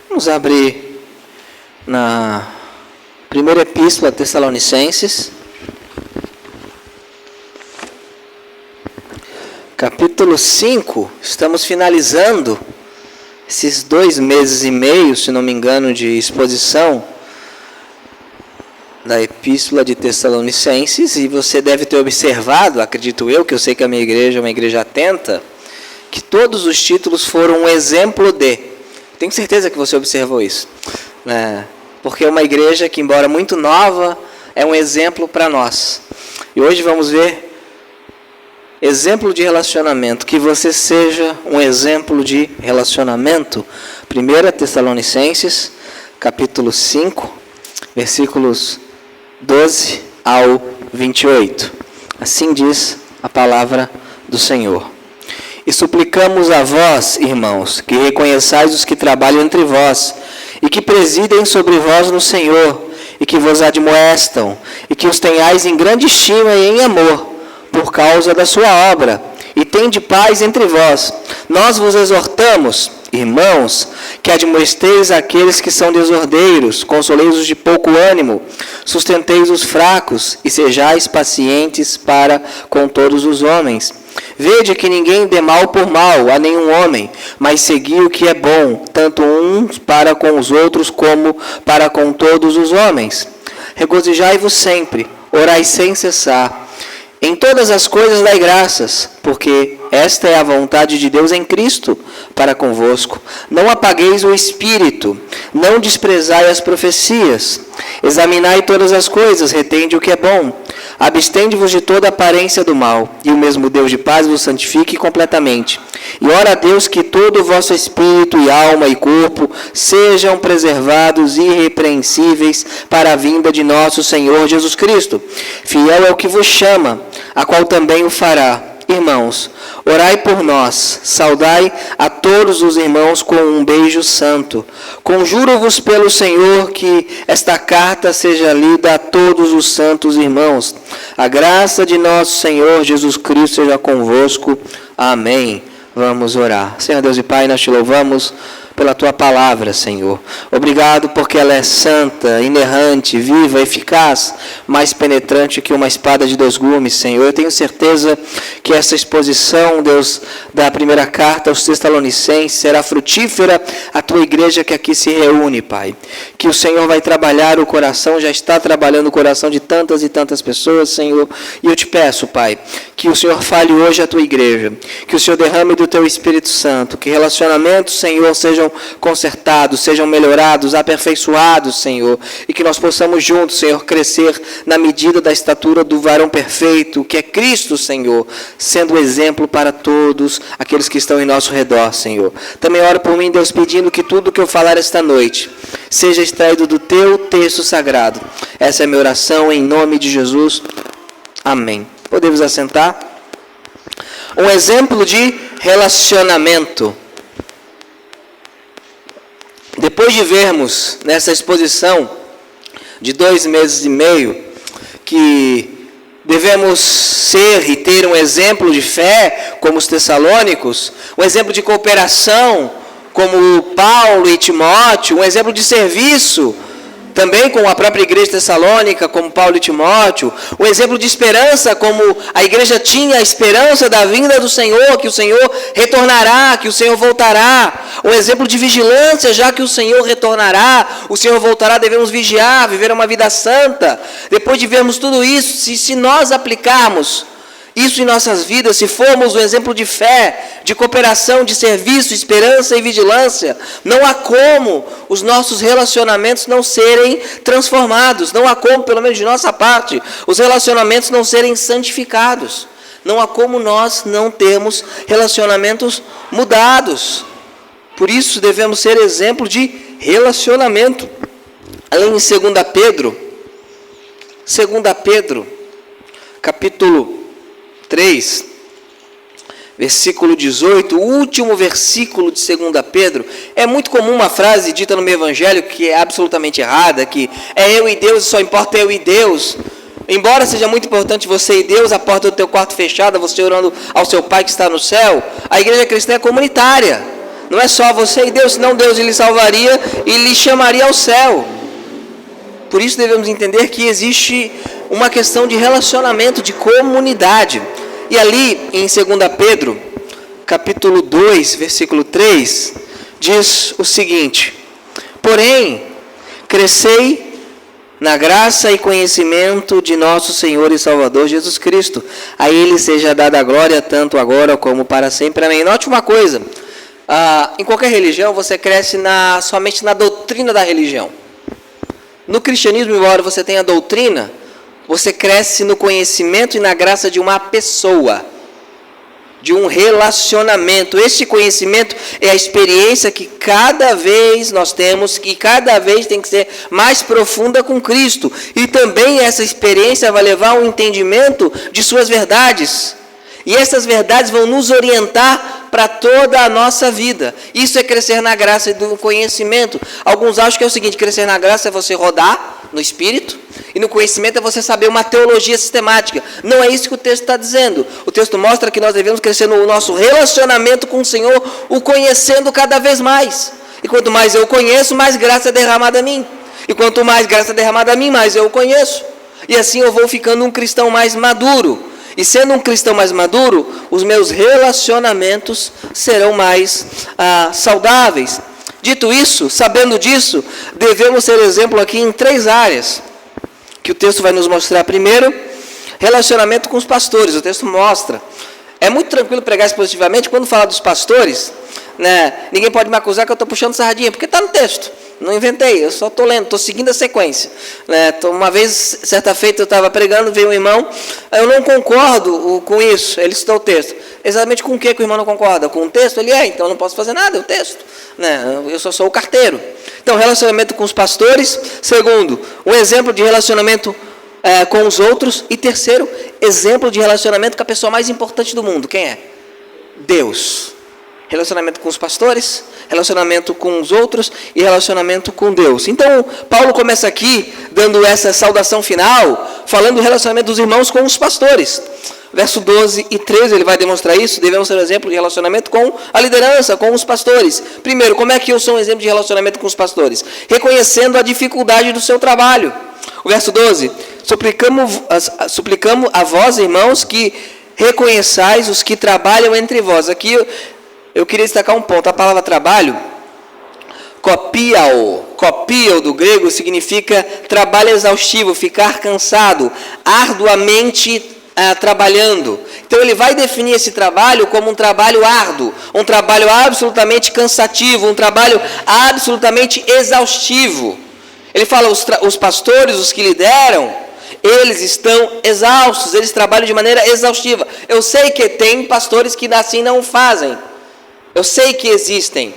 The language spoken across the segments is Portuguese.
Vamos abrir na primeira epístola a Tessalonicenses, capítulo 5. Estamos finalizando esses 2 meses e meio, se não me engano, de exposição da epístola de Tessalonicenses, e você deve ter observado, acredito eu, que eu sei que a minha igreja é uma igreja atenta, que todos os títulos foram um exemplo de. Tenho certeza que você observou isso, porque é uma igreja que, embora muito nova, é um exemplo para nós. E hoje vamos ver exemplo de relacionamento, que você seja um exemplo de relacionamento. 1 Tessalonicenses, capítulo 5, versículos 12 ao 28. Assim diz a palavra do Senhor. E suplicamos a vós, irmãos, que reconheçais os que trabalham entre vós, e que presidem sobre vós no Senhor, e que vos admoestam, e que os tenhais em grande estima e em amor, por causa da sua obra, e tende paz entre vós. Nós vos exortamos, irmãos, que admoesteis aqueles que são desordeiros, consoleis-os de pouco ânimo, sustenteis os fracos, e sejais pacientes para com todos os homens. Vede que ninguém dê mal por mal a nenhum homem, mas segui o que é bom, tanto uns para com os outros, como para com todos os homens. Regozijai-vos sempre, orai sem cessar. Em todas as coisas dai graças, porque esta é a vontade de Deus em Cristo para convosco. Não apagueis o Espírito, não desprezai as profecias. Examinai todas as coisas, retende o que é bom. Abstende-vos de toda aparência do mal, e o mesmo Deus de paz vos santifique completamente. E ora a Deus que todo o vosso espírito e alma e corpo sejam preservados irrepreensíveis para a vinda de nosso Senhor Jesus Cristo. Fiel é o que vos chama, a qual também o fará. Irmãos, orai por nós, saudai a todos os irmãos com um beijo santo. Conjuro-vos pelo Senhor que esta carta seja lida a todos os santos irmãos. A graça de nosso Senhor Jesus Cristo seja convosco. Amém. Vamos orar. Senhor Deus e Pai, nós te louvamos pela Tua palavra, Senhor. Obrigado porque ela é santa, inerrante, viva, eficaz, mais penetrante que uma espada de 2 gumes, Senhor. Eu tenho certeza que essa exposição, Deus, da primeira carta aos Tessalonicenses será frutífera a Tua igreja que aqui se reúne, Pai. Que o Senhor vai trabalhar o coração, já está trabalhando o coração de tantas e tantas pessoas, Senhor. E eu te peço, Pai, que o Senhor fale hoje à Tua igreja, que o Senhor derrame do Teu Espírito Santo, que relacionamentos, Senhor, sejam consertados, sejam melhorados, aperfeiçoados, Senhor, e que nós possamos juntos, Senhor, crescer na medida da estatura do varão perfeito, que é Cristo, Senhor, sendo exemplo para todos aqueles que estão em nosso redor, Senhor. Também oro por mim, Deus, pedindo que tudo que eu falar esta noite seja extraído do Teu texto sagrado. Essa é a minha oração, em nome de Jesus. Amém. Podemos assentar? Um exemplo de relacionamento. Depois de vermos nessa exposição de 2 meses e meio que devemos ser e ter um exemplo de fé como os tessalônicos, um exemplo de cooperação como Paulo e Timóteo, um exemplo de serviço também com a própria igreja tessalônica, como Paulo e Timóteo, um exemplo de esperança, como a igreja tinha a esperança da vinda do Senhor, que o Senhor retornará, que o Senhor voltará, um exemplo de vigilância, já que o Senhor retornará, o Senhor voltará, devemos vigiar, viver uma vida santa. Depois de vermos tudo isso, se nós aplicarmos isso em nossas vidas, se formos um exemplo de fé, de cooperação, de serviço, esperança e vigilância, não há como os nossos relacionamentos não serem transformados, não há como, pelo menos de nossa parte, os relacionamentos não serem santificados, não há como nós não termos relacionamentos mudados. Por isso devemos ser exemplo de relacionamento. Além em 2 Pedro, capítulo 3, versículo 18, o último versículo de 2 Pedro, é muito comum uma frase dita no meu evangelho que é absolutamente errada, que é eu e Deus, só importa eu e Deus. Embora seja muito importante você e Deus, a porta do teu quarto fechada, você orando ao seu Pai que está no céu, a igreja cristã é comunitária. Não é só você e Deus, senão Deus lhe salvaria e lhe chamaria ao céu. Por isso devemos entender que existe uma questão de relacionamento, de comunidade. E ali em 2 Pedro, capítulo 2, versículo 3, diz o seguinte: porém, crescei na graça e conhecimento de nosso Senhor e Salvador Jesus Cristo. A Ele seja dada a glória, tanto agora como para sempre. Amém. Note uma coisa, em qualquer religião você cresce somente na doutrina da religião. No cristianismo, embora você tenha doutrina, você cresce no conhecimento e na graça de uma pessoa, de um relacionamento. Esse conhecimento é a experiência que cada vez nós temos, que cada vez tem que ser mais profunda com Cristo. E também essa experiência vai levar ao entendimento de suas verdades. E essas verdades vão nos orientar para toda a nossa vida. Isso é crescer na graça e do conhecimento. Alguns acham que é o seguinte: crescer na graça é você rodar no Espírito, e no conhecimento é você saber uma teologia sistemática. Não é isso que o texto está dizendo. O texto mostra que nós devemos crescer no nosso relacionamento com o Senhor, o conhecendo cada vez mais. E quanto mais eu conheço, mais graça é derramada a mim. E quanto mais graça é derramada a mim, mais eu o conheço. E assim eu vou ficando um cristão mais maduro. E sendo um cristão mais maduro, os meus relacionamentos serão mais saudáveis. Dito isso, sabendo disso, devemos ser exemplo aqui em 3 áreas que o texto vai nos mostrar. Primeiro, relacionamento com os pastores. O texto mostra. É muito tranquilo pregar expositivamente. Quando fala dos pastores, né, ninguém pode me acusar que eu estou puxando sardinha, porque está no texto. Não inventei, eu só estou lendo, estou seguindo a sequência. Né? Uma vez, certa feita, eu estava pregando, veio um irmão, eu não concordo com isso, ele citou o texto. Exatamente com o que o irmão não concorda? Com o texto? Ele então eu não posso fazer nada, é o texto. Né? Eu só sou o carteiro. Então, relacionamento com os pastores. Segundo, um exemplo de relacionamento com os outros. E terceiro, exemplo de relacionamento com a pessoa mais importante do mundo. Quem é? Deus. Relacionamento com os pastores, relacionamento com os outros e relacionamento com Deus. Então, Paulo começa aqui, dando essa saudação final, falando do relacionamento dos irmãos com os pastores. Verso 12 e 13, ele vai demonstrar isso. Devemos ser um exemplo de relacionamento com a liderança, com os pastores. Primeiro, como é que eu sou um exemplo de relacionamento com os pastores? Reconhecendo a dificuldade do seu trabalho. O verso 12, suplicamos a vós, irmãos, que reconheçais os que trabalham entre vós. Aqui eu queria destacar um ponto. A palavra trabalho, copiao do grego, significa trabalho exaustivo, ficar cansado, arduamente trabalhando. Então ele vai definir esse trabalho como um trabalho árduo, um trabalho absolutamente cansativo, um trabalho absolutamente exaustivo. Ele fala, os pastores, os que lideram, eles estão exaustos, eles trabalham de maneira exaustiva. Eu sei que tem pastores que assim não fazem. Eu sei que existem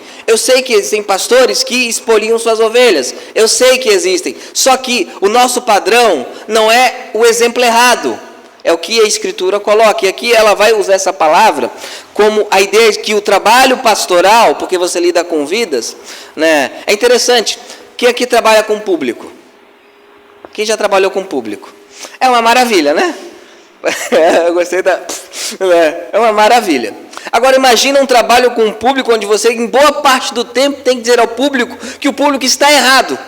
pastores que espoliam suas ovelhas, eu sei que existem, só que o nosso padrão não é o exemplo errado, é o que a Escritura coloca, e aqui ela vai usar essa palavra como a ideia de que o trabalho pastoral, porque você lida com vidas, né, é interessante. Quem aqui trabalha com público? Quem já trabalhou com público? É uma maravilha, né? Eu gostei é uma maravilha. Agora imagina um trabalho com um público onde você, em boa parte do tempo, tem que dizer ao público que o público está errado.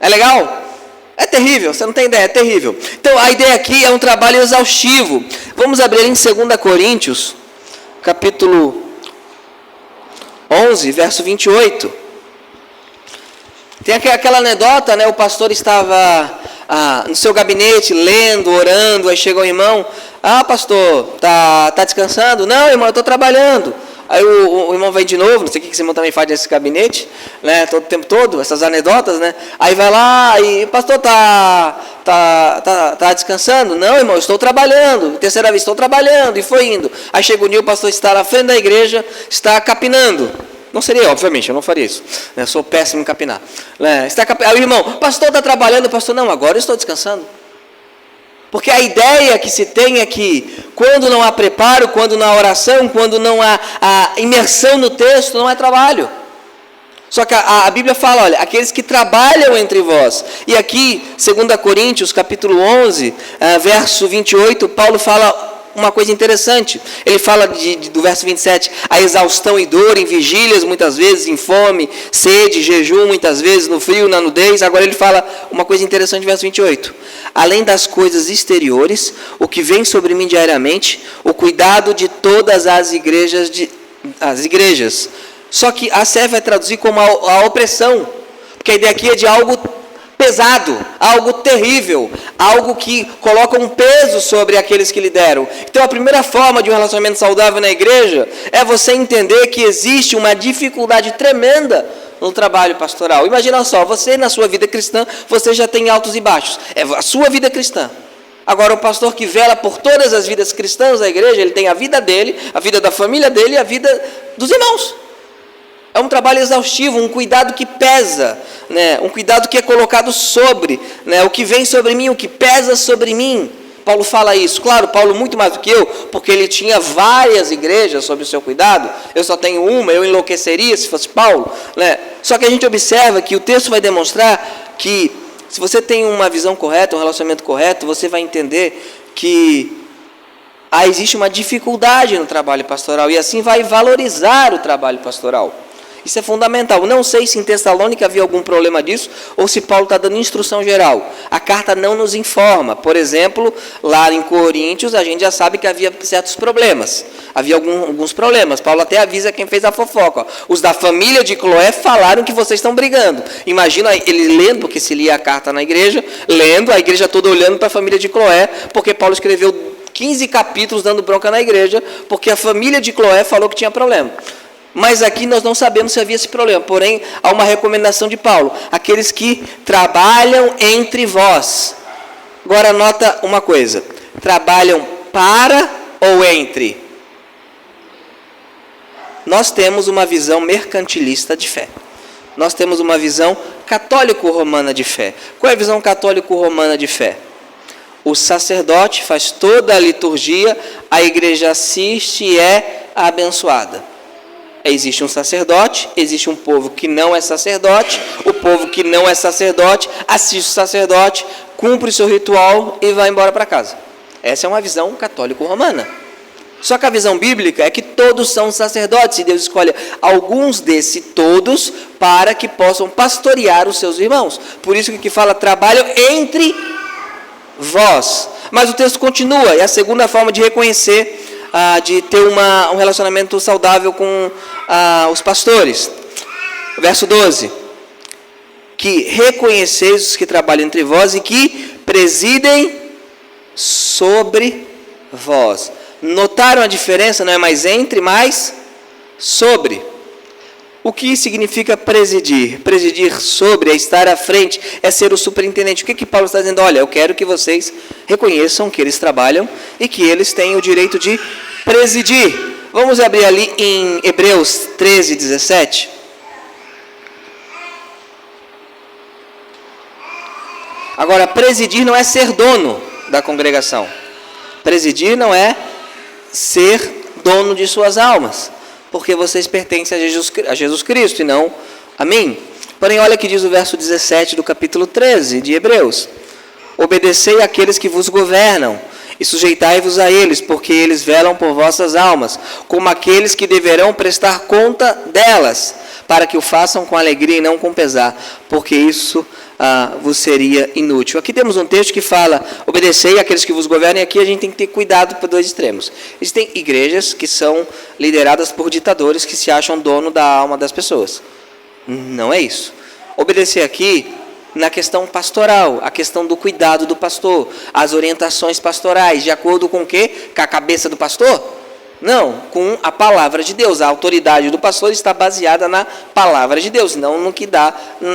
É legal? É terrível, você não tem ideia, é terrível. Então a ideia aqui é um trabalho exaustivo. Vamos abrir em 2 Coríntios, capítulo 11, verso 28. Tem aquela anedota, né? O pastor estava no seu gabinete, lendo, orando, aí chega o irmão, pastor, tá descansando? Não, irmão, eu estou trabalhando. Aí o irmão vem de novo, não sei o que esse irmão também faz nesse gabinete, né, todo o tempo todo, essas anedotas, né? Aí vai lá e, pastor, tá descansando? Não, irmão, eu estou trabalhando. Terceira vez, estou trabalhando, e foi indo. Aí chega o dia, o pastor está na frente da igreja, está capinando. Não seria, obviamente, eu não faria isso. Eu sou péssimo em capinar. Aí o irmão, pastor, está trabalhando? Pastor, não, agora eu estou descansando. Porque a ideia que se tem é que quando não há preparo, quando não há oração, quando não há imersão no texto, não é trabalho. Só que a Bíblia fala, olha, aqueles que trabalham entre vós. E aqui, 2 Coríntios, capítulo 11, verso 28, Paulo fala uma coisa interessante. Ele fala do verso 27, a exaustão e dor em vigílias, muitas vezes, em fome, sede, jejum, muitas vezes, no frio, na nudez. Agora ele fala uma coisa interessante no verso 28. Além das coisas exteriores, o que vem sobre mim diariamente, o cuidado de todas as igrejas. Só que a CEF vai traduzir como a opressão, porque a ideia aqui é de algo pesado, algo terrível, algo que coloca um peso sobre aqueles que lideram. Então a primeira forma de um relacionamento saudável na igreja é você entender que existe uma dificuldade tremenda no trabalho pastoral. Imagina só, você na sua vida cristã, você já tem altos e baixos, é a sua vida cristã. Agora o pastor que vela por todas as vidas cristãs da igreja, ele tem a vida dele, a vida da família dele e a vida dos irmãos. É um trabalho exaustivo, um cuidado que pesa, né? Um cuidado que é colocado sobre, né? O que vem sobre mim, o que pesa sobre mim. Paulo fala isso. Claro, Paulo muito mais do que eu, porque ele tinha várias igrejas sob o seu cuidado. Eu só tenho uma, eu enlouqueceria se fosse Paulo, né? Só que a gente observa que o texto vai demonstrar que se você tem uma visão correta, um relacionamento correto, você vai entender que existe uma dificuldade no trabalho pastoral e assim vai valorizar o trabalho pastoral. Isso é fundamental. Não sei se em Tessalônica havia algum problema disso ou se Paulo está dando instrução geral. A carta não nos informa. Por exemplo, lá em Coríntios, a gente já sabe que havia certos problemas. Havia alguns problemas. Paulo até avisa quem fez a fofoca. Os da família de Cloé falaram que vocês estão brigando. Imagina ele lendo, porque se lia a carta na igreja, lendo, a igreja toda olhando para a família de Cloé, porque Paulo escreveu 15 capítulos dando bronca na igreja, porque a família de Cloé falou que tinha problema. Mas aqui nós não sabemos se havia esse problema. Porém, há uma recomendação de Paulo. Aqueles que trabalham entre vós. Agora, nota uma coisa. Trabalham para ou entre? Nós temos uma visão mercantilista de fé. Nós temos uma visão católico-romana de fé. Qual é a visão católico-romana de fé? O sacerdote faz toda a liturgia, a igreja assiste e é abençoada. Existe um sacerdote, existe um povo que não é sacerdote, o povo que não é sacerdote assiste o sacerdote, cumpre o seu ritual e vai embora para casa. Essa é uma visão católico-romana. Só que a visão bíblica é que todos são sacerdotes e Deus escolhe alguns desses todos para que possam pastorear os seus irmãos. Por isso que aqui fala, trabalham entre vós. Mas o texto continua, é a segunda forma de reconhecer, de ter um relacionamento saudável com os pastores. Verso 12. Que reconheceis os que trabalham entre vós e que presidem sobre vós. Notaram a diferença? Não é mais entre, mas sobre. O que significa presidir? Presidir sobre é estar à frente, é ser o superintendente. O que Paulo está dizendo? Olha, eu quero que vocês reconheçam que eles trabalham e que eles têm o direito de presidir. Vamos abrir ali em Hebreus 13, 17. Agora, presidir não é ser dono da congregação. Presidir não é ser dono de suas almas. Porque vocês pertencem a Jesus Cristo e não a mim. Porém, olha que diz o verso 17 do capítulo 13 de Hebreus. Obedecei àqueles que vos governam e sujeitai-vos a eles, porque eles velam por vossas almas, como aqueles que deverão prestar conta delas, para que o façam com alegria e não com pesar, porque isso vos seria inútil. Aqui temos um texto que fala, obedecei àqueles que vos governam, e aqui a gente tem que ter cuidado por dois extremos. Existem igrejas que são lideradas por ditadores que se acham dono da alma das pessoas. Não é isso. Obedecer aqui na questão pastoral, a questão do cuidado do pastor, as orientações pastorais, de acordo com o quê? Com a cabeça do pastor? Não, com a palavra de Deus. A autoridade do pastor está baseada na palavra de Deus, não no que dá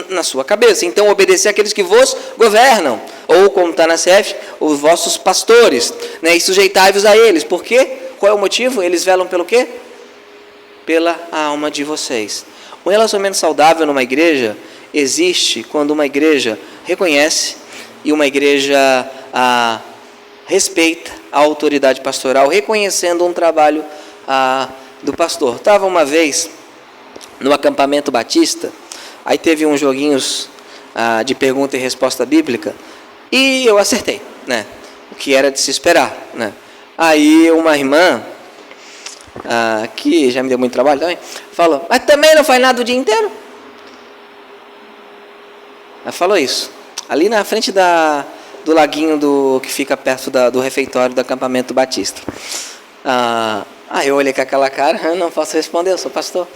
na sua cabeça. Então, obedecer àqueles que vos governam, ou como está na CF, os vossos pastores, né? E sujeitai-vos a eles. Por quê? Qual é o motivo? Eles velam pelo quê? Pela alma de vocês. Um relacionamento saudável numa igreja existe quando uma igreja reconhece e uma igreja respeita a autoridade pastoral, reconhecendo um trabalho do pastor. Estava uma vez no acampamento batista, aí teve uns joguinhos de pergunta e resposta bíblica, e eu acertei, né? O que era de se esperar, né? Aí uma irmã, que já me deu muito trabalho também, falou, mas também não faz nada o dia inteiro? Ela falou isso. Ali na frente do laguinho que fica perto do refeitório do acampamento batista. Aí eu olhei com aquela cara, eu não posso responder, eu sou pastor.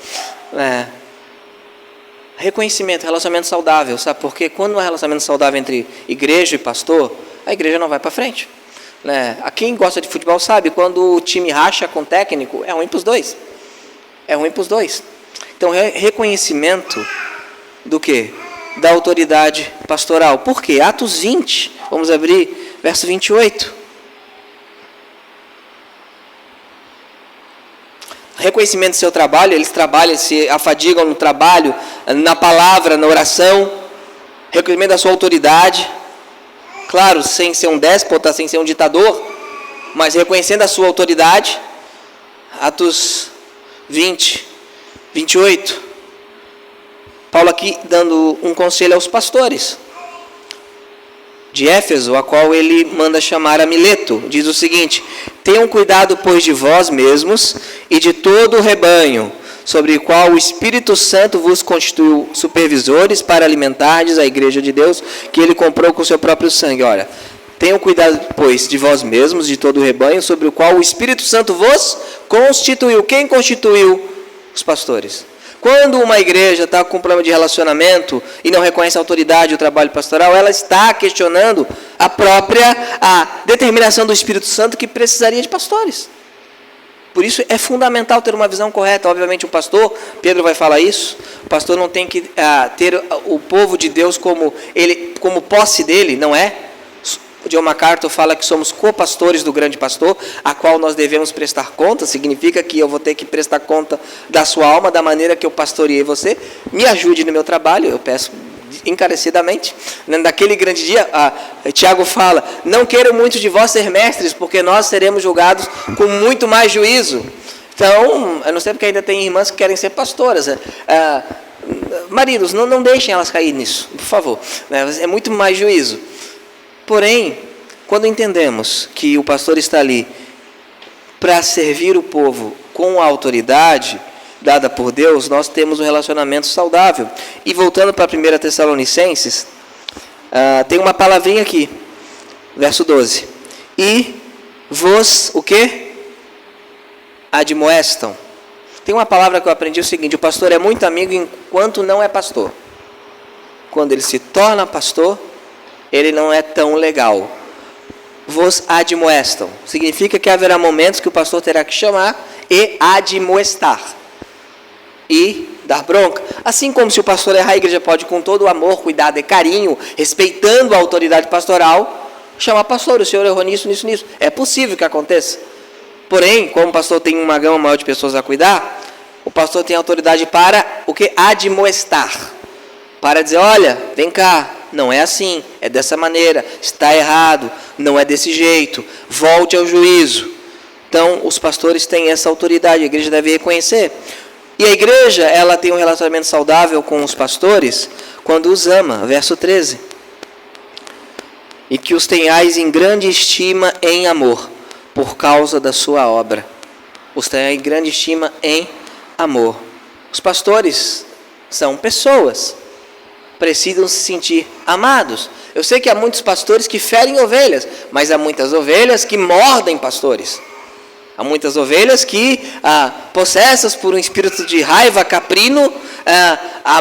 Reconhecimento, relacionamento saudável, sabe? Porque quando não há relacionamento saudável entre igreja e pastor, a igreja não vai para frente. Quem gosta de futebol sabe, quando o time racha com o técnico, é ruim para os dois. É ruim para os dois. Então, reconhecimento do quê? Da autoridade pastoral. Por quê? Atos 20, vamos abrir, verso 28. Reconhecimento do seu trabalho, eles trabalham, se afadigam no trabalho, na palavra, na oração. Reconhecimento da sua autoridade. Claro, sem ser um déspota, sem ser um ditador, mas reconhecendo a sua autoridade. Atos 20, 28. Paulo aqui dando um conselho aos pastores de Éfeso, a qual ele manda chamar a Mileto. Diz o seguinte: tenham cuidado, pois, de vós mesmos e de todo o rebanho, sobre o qual o Espírito Santo vos constituiu supervisores para alimentardes a igreja de Deus, que ele comprou com o seu próprio sangue. Olha, tenham cuidado, pois, de vós mesmos, de todo o rebanho, sobre o qual o Espírito Santo vos constituiu. Quem constituiu? Os pastores. Quando uma igreja está com um problema de relacionamento e não reconhece a autoridade e o trabalho pastoral, ela está questionando a determinação do Espírito Santo que precisaria de pastores. Por isso é fundamental ter uma visão correta. Obviamente o pastor, Pedro vai falar isso, o pastor não tem que ter o povo de Deus como posse dele, não é? O John MacArthur fala que somos co-pastores do grande pastor, a qual nós devemos prestar conta. Significa que eu vou ter que prestar conta da sua alma, da maneira que eu pastoreei você. Me ajude no meu trabalho, eu peço encarecidamente. Naquele grande dia, Tiago fala, não quero muito de vós ser mestres, porque nós seremos julgados com muito mais juízo. Então, eu não sei porque ainda tem irmãs que querem ser pastoras. Maridos, não deixem elas cair nisso, por favor. É muito mais juízo. Porém, quando entendemos que o pastor está ali para servir o povo com a autoridade dada por Deus, nós temos um relacionamento saudável. E voltando para 1 Tessalonicenses, tem uma palavrinha aqui, verso 12. E vos, o quê? Admoestam. Tem uma palavra que eu aprendi, o seguinte: o pastor é muito amigo enquanto não é pastor. Quando ele se torna pastor, ele não é tão legal. Vos admoestam. Significa que haverá momentos que o pastor terá que chamar e admoestar. E dar bronca. Assim como se o pastor errar, a igreja pode, com todo o amor, cuidado e carinho, respeitando a autoridade pastoral, chamar pastor, o senhor errou nisso. É possível que aconteça. Porém, como o pastor tem uma gama maior de pessoas a cuidar, o pastor tem autoridade para o que? Admoestar. Para dizer, olha, vem cá, não é assim, é dessa maneira, está errado, não é desse jeito, volte ao juízo. Então, os pastores têm essa autoridade, a igreja deve reconhecer. E a igreja, ela tem um relacionamento saudável com os pastores quando os ama, verso 13. E que os tenhais em grande estima em amor, por causa da sua obra. Os tenhais em grande estima em amor. Os pastores são pessoas, precisam se sentir amados. Eu sei que há muitos pastores que ferem ovelhas, mas há muitas ovelhas que mordem pastores. Há muitas ovelhas que, possessas por um espírito de raiva caprino,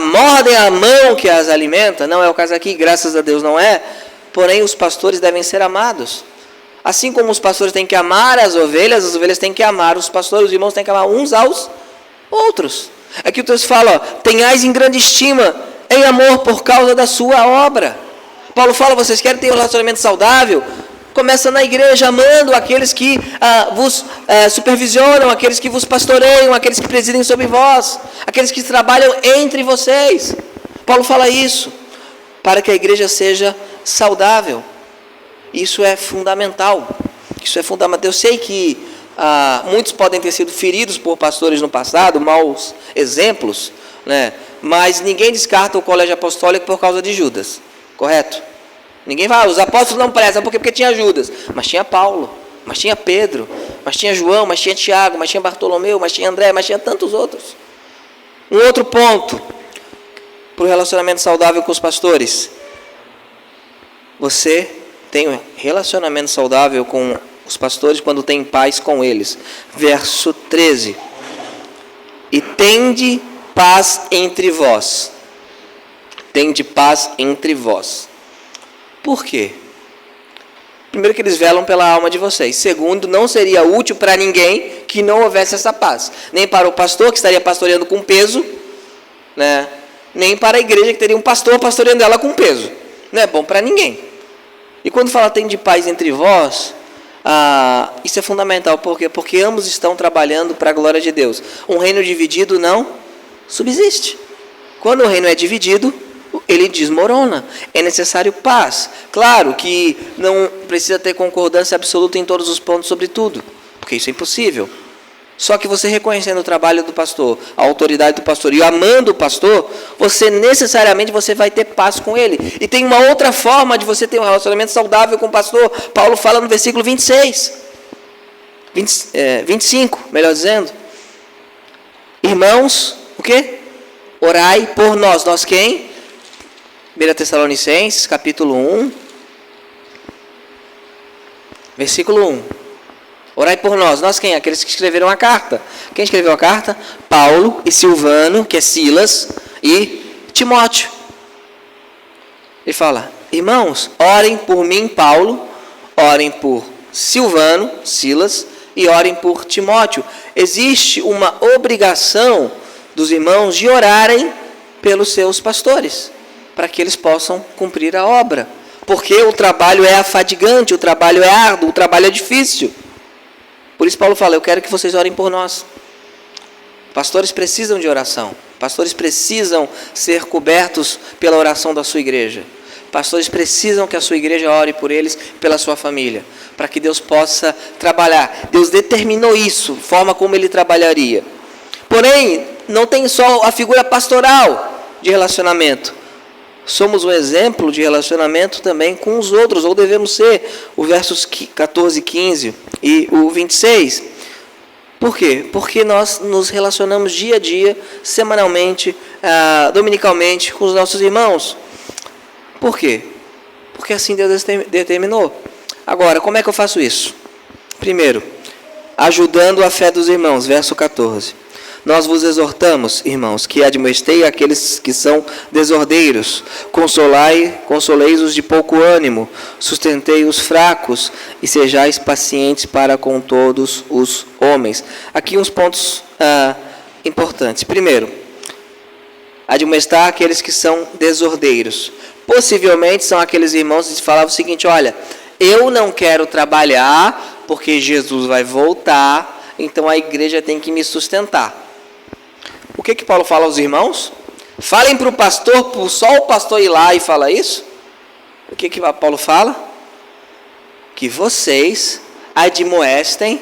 mordem a mão que as alimenta. Não é o caso aqui, graças a Deus não é. Porém, os pastores devem ser amados. Assim como os pastores têm que amar as ovelhas têm que amar os pastores, os irmãos têm que amar uns aos outros. Aqui o texto fala, tenhais em grande estima em amor por causa da sua obra. Paulo fala, vocês querem ter um relacionamento saudável? Começa na igreja, amando aqueles que vos supervisionam, aqueles que vos pastoreiam, aqueles que presidem sobre vós, aqueles que trabalham entre vocês. Paulo fala isso, para que a igreja seja saudável. Isso é fundamental. Isso é fundamental. Eu sei que muitos podem ter sido feridos por pastores no passado, maus exemplos, né? Mas ninguém descarta o colégio apostólico por causa de Judas, correto? Ninguém vai, os apóstolos não prestam porque tinha Judas, mas tinha Paulo. mas tinha Pedro, mas tinha João, mas tinha Tiago, mas tinha Bartolomeu, mas tinha André, mas tinha tantos outros. Um outro ponto para o relacionamento saudável com os pastores. Você tem um relacionamento saudável com os pastores quando tem paz com eles. Verso 13. E tende paz entre vós. Tende paz entre vós. Por quê? Primeiro, que eles velam pela alma de vocês. Segundo, não seria útil para ninguém que não houvesse essa paz. Nem para o pastor, que estaria pastoreando com peso, né? Nem para a igreja, que teria um pastor pastoreando ela com peso. Não é bom para ninguém. E quando fala tem de paz entre vós, isso é fundamental. Por quê? Porque ambos estão trabalhando para a glória de Deus. Um reino dividido não subsiste. Quando o reino é dividido, ele desmorona. É necessário paz. Claro que não precisa ter concordância absoluta em todos os pontos sobre tudo, porque isso é impossível. Só que você reconhecendo o trabalho do pastor, a autoridade do pastor e amando o pastor, você necessariamente vai ter paz com ele. E tem uma outra forma de você ter um relacionamento saudável com o pastor. Paulo fala no versículo 25, melhor dizendo. Irmãos, o quê? Orai por nós. Nós quem? 1 Tessalonicenses, capítulo 1, versículo 1. Orai por nós. Nós quem? Aqueles que escreveram a carta. Quem escreveu a carta? Paulo e Silvano, que é Silas, e Timóteo. Ele fala: irmãos, orem por mim, Paulo, orem por Silvano, Silas, e orem por Timóteo. Existe uma obrigação dos irmãos de orarem pelos seus pastores, para que eles possam cumprir a obra. Porque o trabalho é afadigante, o trabalho é árduo, o trabalho é difícil. Por isso Paulo fala: eu quero que vocês orem por nós. Pastores precisam de oração. Pastores precisam ser cobertos pela oração da sua igreja. Pastores precisam que a sua igreja ore por eles, pela sua família, para que Deus possa trabalhar. Deus determinou isso, forma como Ele trabalharia. Porém, não tem só a figura pastoral de relacionamento. Somos um exemplo de relacionamento também com os outros, ou devemos ser. Os versos 14, 15 e o 26. Por quê? Porque nós nos relacionamos dia a dia, semanalmente, dominicalmente com os nossos irmãos. Por quê? Porque assim Deus determinou. Agora, como é que eu faço isso? Primeiro, ajudando a fé dos irmãos, verso 14. Nós vos exortamos, irmãos, que admoestei aqueles que são desordeiros, consolei-os de pouco ânimo, sustentei os fracos e sejais pacientes para com todos os homens. Aqui uns pontos importantes. Primeiro, admoestar aqueles que são desordeiros. Possivelmente são aqueles irmãos que falavam o seguinte: olha, eu não quero trabalhar porque Jesus vai voltar, então a igreja tem que me sustentar. O que Paulo fala aos irmãos? Falem para o pastor, só o pastor ir lá e falar isso? O que Paulo fala? Que vocês admoestem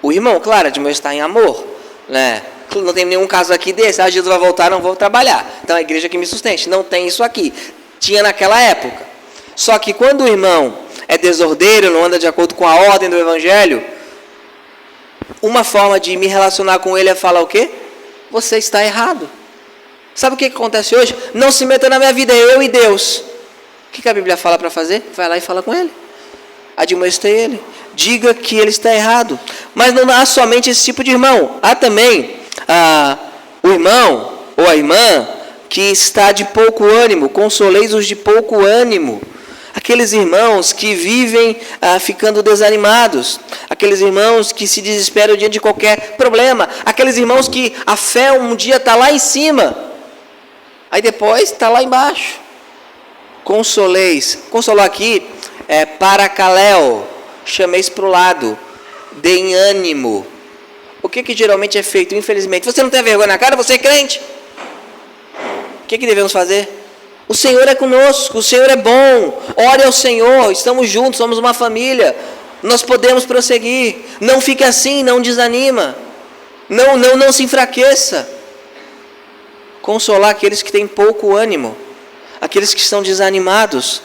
o irmão. Claro, admoestar em amor, né? Não tem nenhum caso aqui desse: Jesus vai voltar, não vou trabalhar, então a igreja que me sustente. Não tem isso aqui. Tinha naquela época. Só que quando o irmão é desordeiro, não anda de acordo com a ordem do evangelho, uma forma de me relacionar com ele é falar o quê? Você está errado. Sabe o que acontece hoje? Não se meta na minha vida, é eu e Deus. O que a Bíblia fala para fazer? Vai lá e fala com ele. Admoeste ele. Diga que ele está errado. Mas não há somente esse tipo de irmão. Há também o irmão ou a irmã que está de pouco ânimo. Consoleis-os de pouco ânimo. Aqueles irmãos que vivem ficando desanimados. Aqueles irmãos que se desesperam diante de qualquer problema. Aqueles irmãos que a fé um dia está lá em cima, aí depois está lá embaixo. Consoleis. Consolar aqui é paracaléu. Chameis para o lado. Deem ânimo. O que geralmente é feito? Infelizmente, você não tem vergonha na cara? Você é crente? O que devemos fazer? O Senhor é conosco, o Senhor é bom. Ore ao Senhor, estamos juntos, somos uma família. Nós podemos prosseguir. Não fique assim, não desanima. Não se enfraqueça. Consolar aqueles que têm pouco ânimo, aqueles que estão desanimados.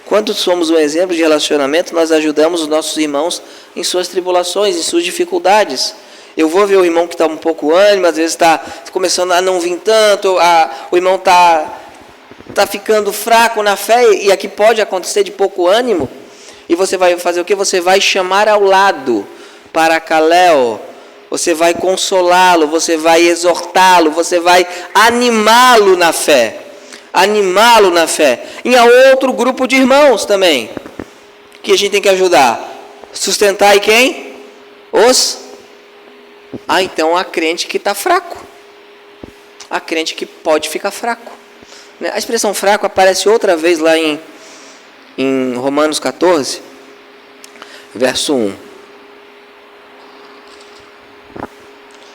Quando somos um exemplo de relacionamento, nós ajudamos os nossos irmãos em suas tribulações, em suas dificuldades. Eu vou ver o irmão que está um pouco ânimo, às vezes está começando a não vir tanto, o irmão está ficando fraco na fé, e aqui pode acontecer de pouco ânimo, e você vai fazer o quê? Você vai chamar ao lado, para Caléu, você vai consolá-lo, você vai exortá-lo, você vai animá-lo na fé. Animá-lo na fé. E há outro grupo de irmãos também, que a gente tem que ajudar. Sustentar e quem? Então a crente que está fraco. A crente que pode ficar fraco. A expressão fraco aparece outra vez lá em Romanos 14, verso 1.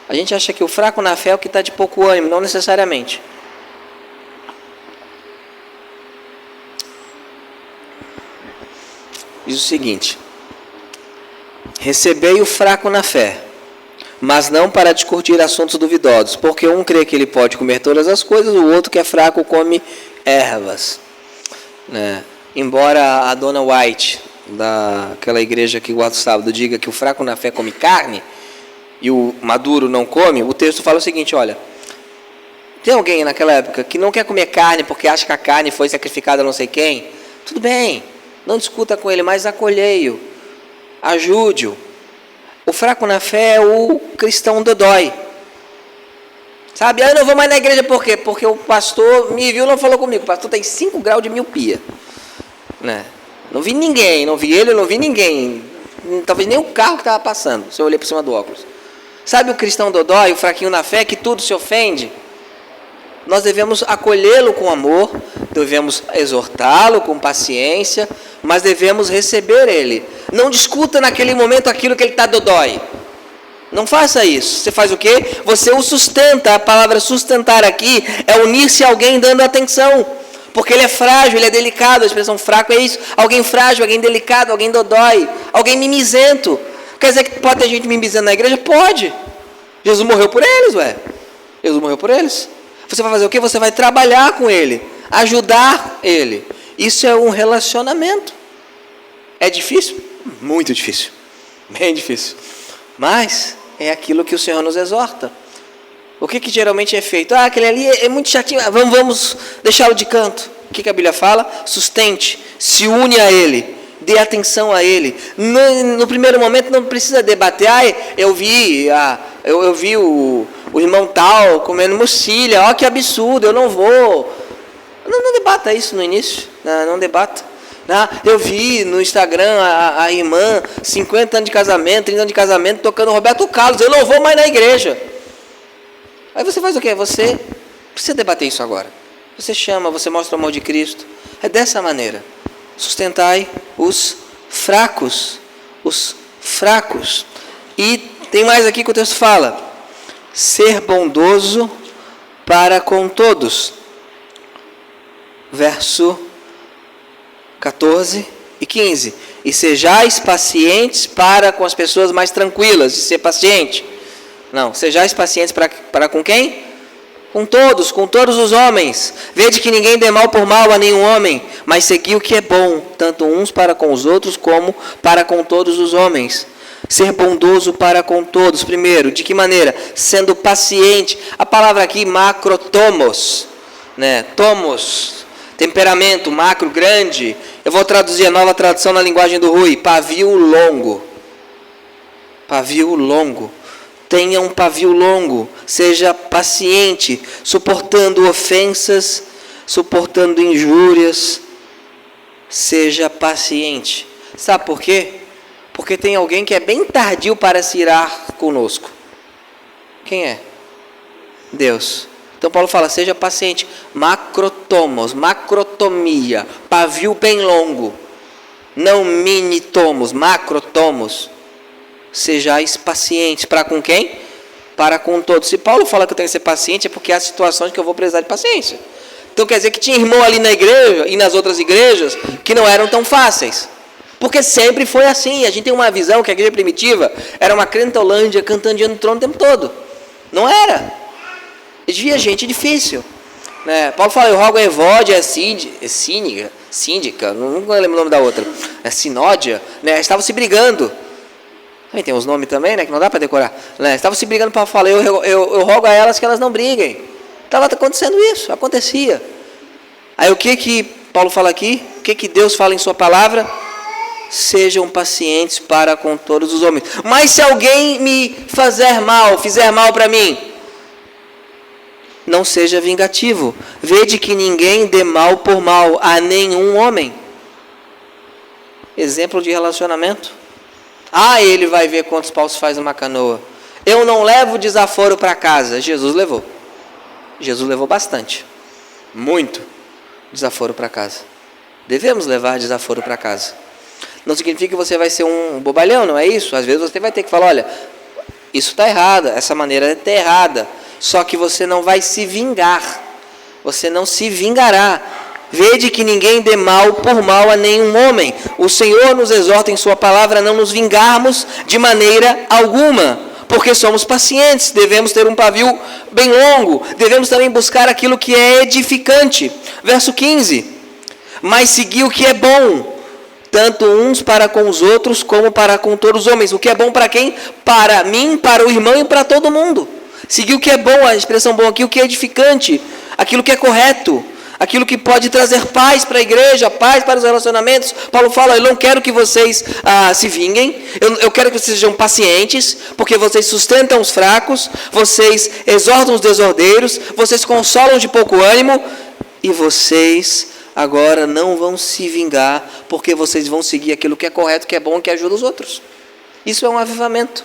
A gente acha que o fraco na fé é o que está de pouco ânimo, não necessariamente. Diz o seguinte: recebei o fraco na fé, mas não para discutir assuntos duvidosos, porque um crê que ele pode comer todas as coisas, o outro que é fraco come ervas. Embora a dona White, daquela igreja que guarda o sábado, diga que o fraco na fé come carne, e o maduro não come, o texto fala o seguinte: olha, tem alguém naquela época que não quer comer carne porque acha que a carne foi sacrificada a não sei quem? Tudo bem, não discuta com ele, mas acolhei-o, ajude-o. O fraco na fé é o cristão dodói. Sabe, eu não vou mais na igreja por quê? Porque o pastor me viu, não falou comigo. O pastor tem 5 graus de miopia. Não vi ninguém, não vi ele, não vi ninguém. Talvez nem o carro que estava passando, se eu olhei por cima do óculos. Sabe o cristão dodói, o fraquinho na fé, que tudo se ofende? Nós devemos acolhê-lo com amor, devemos exortá-lo com paciência, mas devemos receber ele. Não discuta naquele momento aquilo que ele está dodói. Não faça isso. Você faz o quê? Você o sustenta. A palavra sustentar aqui é unir-se a alguém dando atenção. Porque ele é frágil, ele é delicado. A expressão fraco é isso. Alguém frágil, alguém delicado, alguém dodói, alguém mimizento. Quer dizer que pode ter gente mimizando na igreja? Pode. Jesus morreu por eles, Jesus morreu por eles. Você vai fazer o quê? Você vai trabalhar com ele, ajudar ele. Isso é um relacionamento. É difícil? Muito difícil. Bem difícil. Mas é aquilo que o Senhor nos exorta. O que geralmente é feito? Aquele ali é muito chatinho, vamos deixá-lo de canto. O que a Bíblia fala? Sustente, se une a ele, dê atenção a ele. No primeiro momento não precisa debater. Eu vi o irmão tal comendo mocilha, que absurdo, eu não vou. Não debata isso no início, não debata. Eu vi no Instagram a irmã, 50 anos de casamento, 30 anos de casamento, tocando Roberto Carlos, eu não vou mais na igreja. Aí você faz o quê? Você precisa debater isso agora. Você chama, você mostra o amor de Cristo. É dessa maneira. Sustentai os fracos. Os fracos. E tem mais aqui que o texto fala: ser bondoso para com todos. Verso 14 e 15. E sejais pacientes para com as pessoas mais tranquilas. De ser paciente. Não, sejais pacientes para com quem? Com todos os homens. Vede que ninguém dê mal por mal a nenhum homem, mas segui o que é bom, tanto uns para com os outros, como para com todos os homens. Ser bondoso para com todos. Primeiro, de que maneira? Sendo paciente. A palavra aqui, macrotomos, tomos, temperamento, macro, grande. Eu vou traduzir a nova tradução na linguagem do Rui. Pavio longo. Pavio longo. Tenha um pavio longo, seja paciente, suportando ofensas, suportando injúrias, seja paciente. Sabe por quê? Porque tem alguém que é bem tardio para se irar conosco. Quem é? Deus. Então Paulo fala, seja paciente, macrotomos, macrotomia, pavio bem longo, não minitomos, macrotomos. Sejais pacientes. Para com quem? Para com todos. Se Paulo fala que eu tenho que ser paciente, é porque há situações que eu vou precisar de paciência. Então quer dizer que tinha irmão ali na igreja e nas outras igrejas que não eram tão fáceis. Porque sempre foi assim. A gente tem uma visão que a igreja primitiva era uma crentolândia cantando diante do trono o tempo todo. Não era. Existia gente difícil. Paulo fala, eu rogo a Evódia, a Síniga, Síndica, não lembro o nome da outra. Sinódia, né? Estavam se brigando. Também tem uns nomes também, né? Que não dá para decorar. Né? Estavam se brigando para falar, eu rogo a elas que elas não briguem. Estava acontecendo isso, acontecia. Aí o que Paulo fala aqui? O que Deus fala em sua palavra? Sejam pacientes para com todos os homens. Mas se alguém me fizer mal para mim, não seja vingativo. Vede que ninguém dê mal por mal a nenhum homem. Exemplo de relacionamento. Ele vai ver quantos paus faz uma canoa. Eu não levo desaforo para casa. Jesus levou. Jesus levou bastante. Muito desaforo para casa. Devemos levar desaforo para casa. Não significa que você vai ser um bobalhão, não é isso? Às vezes você vai ter que falar, olha, isso está errado, essa maneira está errada. Só que você não vai se vingar. Você não se vingará. Vede que ninguém dê mal por mal a nenhum homem. O Senhor nos exorta em sua palavra a não nos vingarmos de maneira alguma, porque somos pacientes, devemos ter um pavio bem longo, devemos também buscar aquilo que é edificante. Verso 15. Mas segui o que é bom, tanto uns para com os outros, como para com todos os homens. O que é bom para quem? Para mim, para o irmão e para todo mundo. Seguir o que é bom, a expressão bom aqui, o que é edificante, aquilo que é correto, aquilo que pode trazer paz para a igreja, paz para os relacionamentos. Paulo fala, eu não quero que vocês se vinguem, eu quero que vocês sejam pacientes, porque vocês sustentam os fracos, vocês exortam os desordeiros, vocês consolam de pouco ânimo, e vocês agora não vão se vingar, porque vocês vão seguir aquilo que é correto, que é bom, que ajuda os outros. Isso é um avivamento.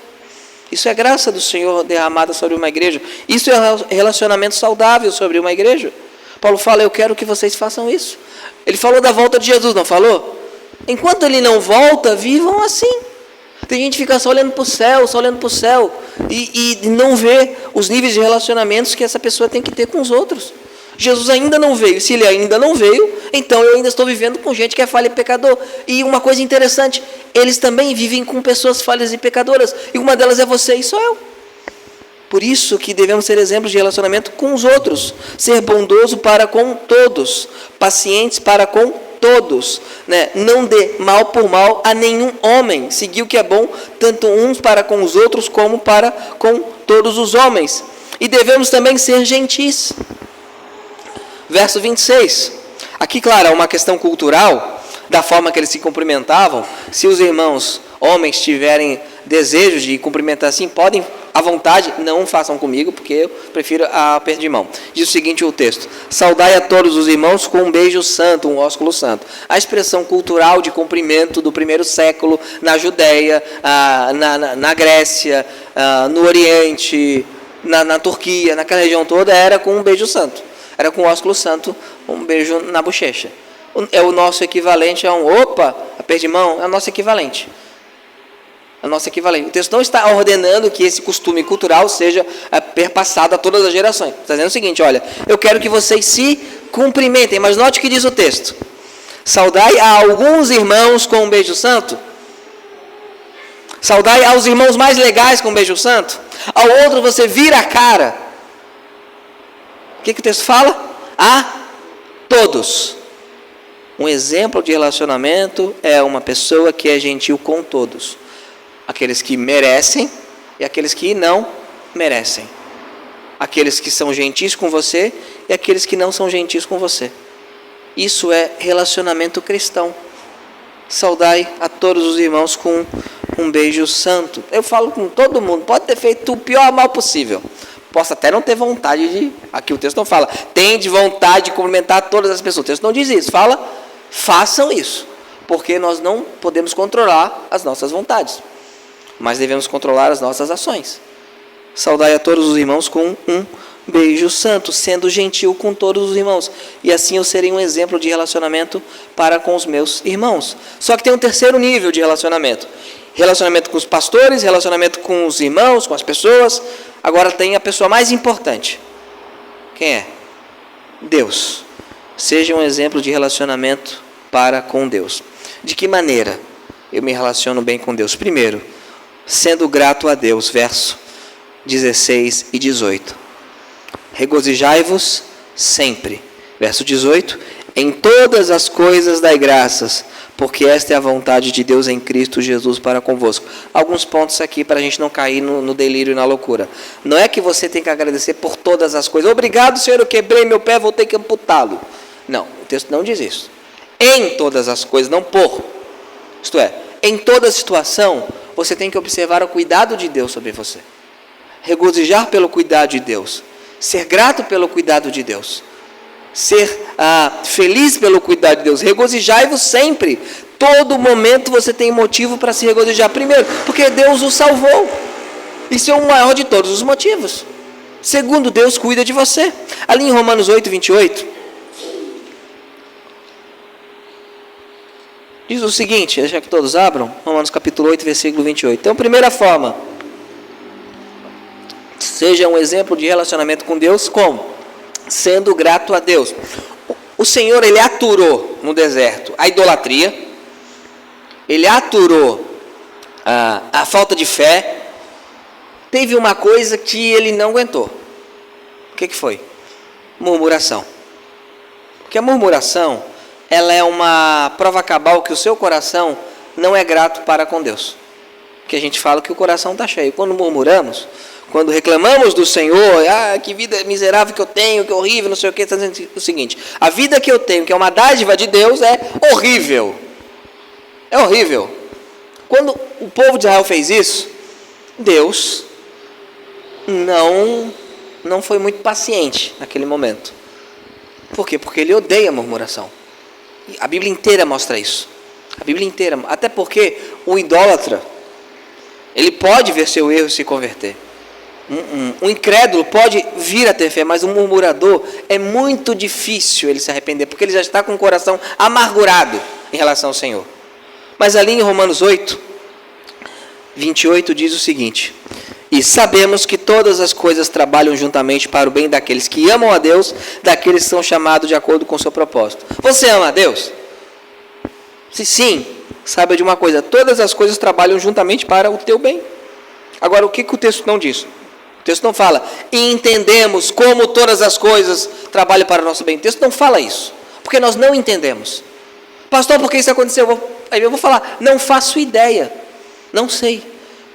Isso é graça do Senhor derramada sobre uma igreja. Isso é relacionamento saudável sobre uma igreja. Paulo fala, eu quero que vocês façam isso. Ele falou da volta de Jesus, não falou? Enquanto ele não volta, vivam assim. Tem gente que fica só olhando para o céu, e não vê os níveis de relacionamentos que essa pessoa tem que ter com os outros. Jesus ainda não veio. Se ele ainda não veio, então eu ainda estou vivendo com gente que é falha e pecador. E uma coisa interessante, eles também vivem com pessoas falhas e pecadoras. E uma delas é você e sou eu. Por isso que devemos ser exemplos de relacionamento com os outros. Ser bondoso para com todos. Pacientes para com todos. Né? Não dê mal por mal a nenhum homem. Seguir o que é bom, tanto uns para com os outros, como para com todos os homens. E devemos também ser gentis. Verso 26. Aqui, claro, é uma questão cultural, da forma que eles se cumprimentavam. Se os irmãos homens tiverem desejo de cumprimentar assim, podem à vontade, não façam comigo, porque eu prefiro a aperto de mão. Diz o seguinte o texto: saudai a todos os irmãos com um beijo santo, um ósculo santo. A expressão cultural de cumprimento do primeiro século na Judéia, na Grécia, no Oriente, na Turquia, naquela região toda, era com um beijo santo. Era com o ósculo santo, um beijo na bochecha. É o nosso equivalente a aperto de mão, é o nosso equivalente. É o nosso equivalente. O texto não está ordenando que esse costume cultural seja perpassado a todas as gerações. Está dizendo o seguinte, olha, eu quero que vocês se cumprimentem, mas note o que diz o texto. Saudai a alguns irmãos com um beijo santo. Saudai aos irmãos mais legais com um beijo santo. Ao outro você vira a cara. O que o texto fala? A todos. Um exemplo de relacionamento é uma pessoa que é gentil com todos. Aqueles que merecem e aqueles que não merecem. Aqueles que são gentis com você e aqueles que não são gentis com você. Isso é relacionamento cristão. Saudai a todos os irmãos com um beijo santo. Eu falo com todo mundo, pode ter feito o pior mal possível. Posso até não ter vontade de... Aqui o texto não fala, tem de vontade de cumprimentar todas as pessoas. O texto não diz isso, fala, façam isso. Porque nós não podemos controlar as nossas vontades. Mas devemos controlar as nossas ações. Saudai a todos os irmãos com um beijo santo, sendo gentil com todos os irmãos. E assim eu serei um exemplo de relacionamento para com os meus irmãos. Só que tem um terceiro nível de relacionamento. Relacionamento com os pastores, relacionamento com os irmãos, com as pessoas. Agora tem a pessoa mais importante. Quem é? Deus. Seja um exemplo de relacionamento para com Deus. De que maneira eu me relaciono bem com Deus? Primeiro, sendo grato a Deus, verso 16 e 18. Regozijai-vos sempre. Verso 18. Em todas as coisas dai graças, porque esta é a vontade de Deus em Cristo Jesus para convosco. Alguns pontos aqui para a gente não cair no delírio e na loucura. Não é que você tem que agradecer por todas as coisas. Obrigado, Senhor, eu quebrei meu pé, vou ter que amputá-lo. Não, o texto não diz isso. Em todas as coisas, não por. Isto é, em toda situação, você tem que observar o cuidado de Deus sobre você. Regozijar pelo cuidado de Deus. Ser grato pelo cuidado de Deus. Ser feliz pelo cuidado de Deus. Regozijai-vos sempre. Todo momento você tem motivo para se regozijar. Primeiro, porque Deus o salvou. Isso é o maior de todos os motivos. Segundo, Deus cuida de você. Ali em Romanos 8, 28, diz o seguinte, deixa que todos abram. Romanos capítulo 8, versículo 28. Então, primeira forma, seja um exemplo de relacionamento com Deus, como? Sendo grato a Deus. O Senhor, Ele aturou no deserto a idolatria, Ele aturou a falta de fé. Teve uma coisa que Ele não aguentou. O que foi? Murmuração. Porque a murmuração, ela é uma prova cabal que o seu coração não é grato para com Deus. Que a gente fala que o coração está cheio. Quando murmuramos, quando reclamamos do Senhor, que vida miserável que eu tenho, que horrível, não sei o que, está dizendo o seguinte: a vida que eu tenho, que é uma dádiva de Deus, é horrível. É horrível. Quando o povo de Israel fez isso, Deus não foi muito paciente naquele momento. Por quê? Porque Ele odeia a murmuração. A Bíblia inteira mostra isso. A Bíblia inteira. Até porque o idólatra, ele pode ver seu erro e se converter. Um incrédulo pode vir a ter fé, mas um murmurador é muito difícil ele se arrepender, porque ele já está com o coração amargurado em relação ao Senhor. Mas ali em Romanos 8, 28 diz o seguinte: e sabemos que todas as coisas trabalham juntamente para o bem daqueles que amam a Deus, daqueles que são chamados de acordo com o seu propósito. Você ama a Deus? Se sim, saiba de uma coisa: todas as coisas trabalham juntamente para o teu bem. Agora, o que o texto não diz? O texto não fala, e entendemos como todas as coisas trabalham para o nosso bem. O texto não fala isso, porque nós não entendemos. Pastor, por que isso aconteceu? Aí eu vou falar, não faço ideia, não sei.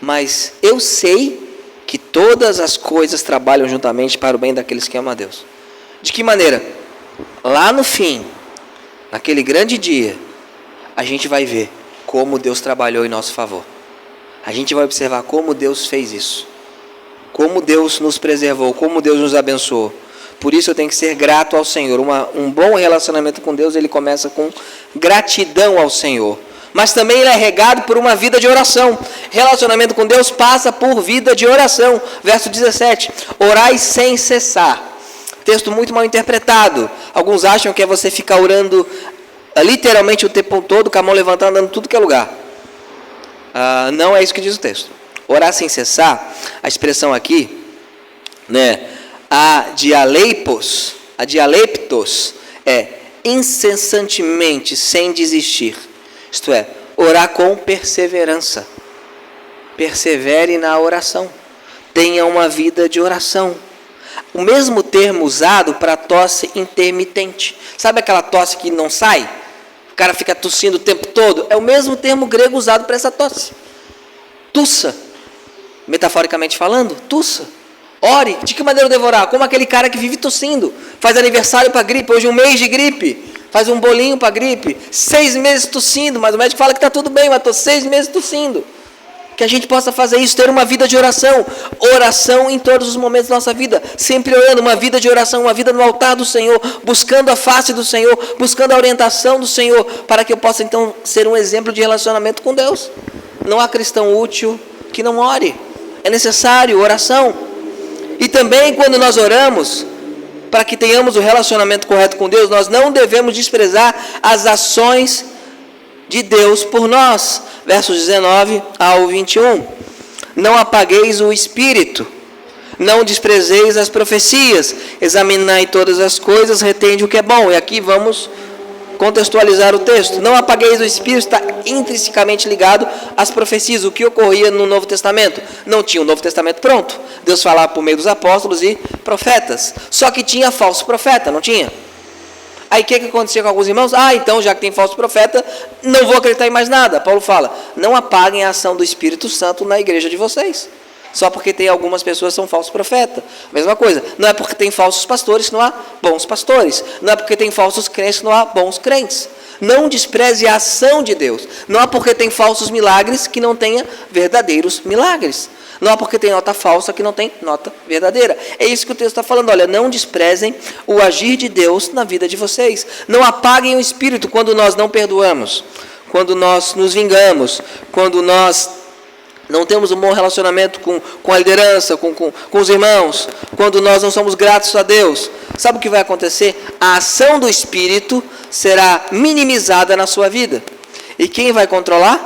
Mas eu sei que todas as coisas trabalham juntamente para o bem daqueles que amam a Deus. De que maneira? Lá no fim, naquele grande dia, a gente vai ver como Deus trabalhou em nosso favor. A gente vai observar como Deus fez isso. Como Deus nos preservou, como Deus nos abençoou. Por isso eu tenho que ser grato ao Senhor. Um bom relacionamento com Deus, ele começa com gratidão ao Senhor. Mas também ele é regado por uma vida de oração. Relacionamento com Deus passa por vida de oração. Verso 17. Orai sem cessar. Texto muito mal interpretado. Alguns acham que é você ficar orando literalmente o tempo todo, com a mão levantada, andando tudo que é lugar. Não é isso que diz o texto. Orar sem cessar, a expressão aqui, adialeptos, é incessantemente, sem desistir. Isto é, orar com perseverança. Persevere na oração. Tenha uma vida de oração. O mesmo termo usado para tosse intermitente. Sabe aquela tosse que não sai? O cara fica tossindo o tempo todo? É o mesmo termo grego usado para essa tosse. Tussa. Metaforicamente falando, tussa. Ore. De que maneira eu devo orar? Como aquele cara que vive tossindo. Faz aniversário para gripe. Hoje 1 mês de gripe. Faz um bolinho para gripe. 6 meses tossindo. Mas o médico fala que está tudo bem, mas estou 6 meses tossindo. Que a gente possa fazer isso, ter uma vida de oração. Oração em todos os momentos da nossa vida. Sempre orando, uma vida de oração, uma vida no altar do Senhor. Buscando a face do Senhor. Buscando a orientação do Senhor. Para que eu possa então ser um exemplo de relacionamento com Deus. Não há cristão útil que não ore. É necessário oração. E também quando nós oramos, para que tenhamos o relacionamento correto com Deus, nós não devemos desprezar as ações de Deus por nós. Versos 19 ao 21. Não apagueis o espírito, não desprezeis as profecias, examinai todas as coisas, retende o que é bom. E aqui vamos contextualizar o texto. Não apagueis o espírito, está intrinsecamente ligado às profecias. O que ocorria no Novo Testamento? Não tinha o Novo Testamento pronto. Deus falava por meio dos apóstolos e profetas. Só que tinha falso profeta, não tinha? Aí o que acontecia com alguns irmãos? Então já que tem falso profeta, não vou acreditar em mais nada. Paulo fala, não apaguem a ação do Espírito Santo na igreja de vocês. Só porque tem algumas pessoas que são falsos profetas. Mesma coisa, não é porque tem falsos pastores que não há bons pastores. Não é porque tem falsos crentes que não há bons crentes. Não despreze a ação de Deus. Não é porque tem falsos milagres que não tenha verdadeiros milagres. Não é porque tem nota falsa que não tem nota verdadeira. É isso que o texto está falando. Olha, não desprezem o agir de Deus na vida de vocês. Não apaguem o Espírito quando nós não perdoamos. Quando nós nos vingamos. Quando nós não temos um bom relacionamento com a liderança, com os irmãos, quando nós não somos gratos a Deus. Sabe o que vai acontecer? A ação do Espírito será minimizada na sua vida. E quem vai controlar?